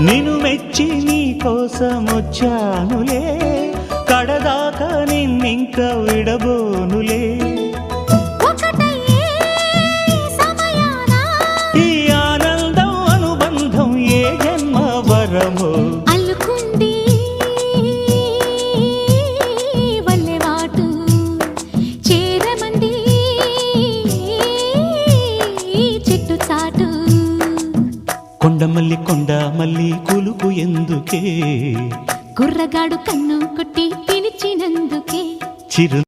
నిన్ను మెచ్చి నీ కోసం వచ్చానులే, కడదాకా నిన్నింక విడబోనులే. ఈ ఆనందం అనుబంధం ఏ జన్మ వరమో అల్లుకుంది వల్లెవాటు, చేరమంది చెట్టు చాటు. కొండమల్లి కొండమల్లి కులుకు ఎందుకే, కుర్రగాడు కన్ను కొట్టి పిలిచినందుకే. చిరు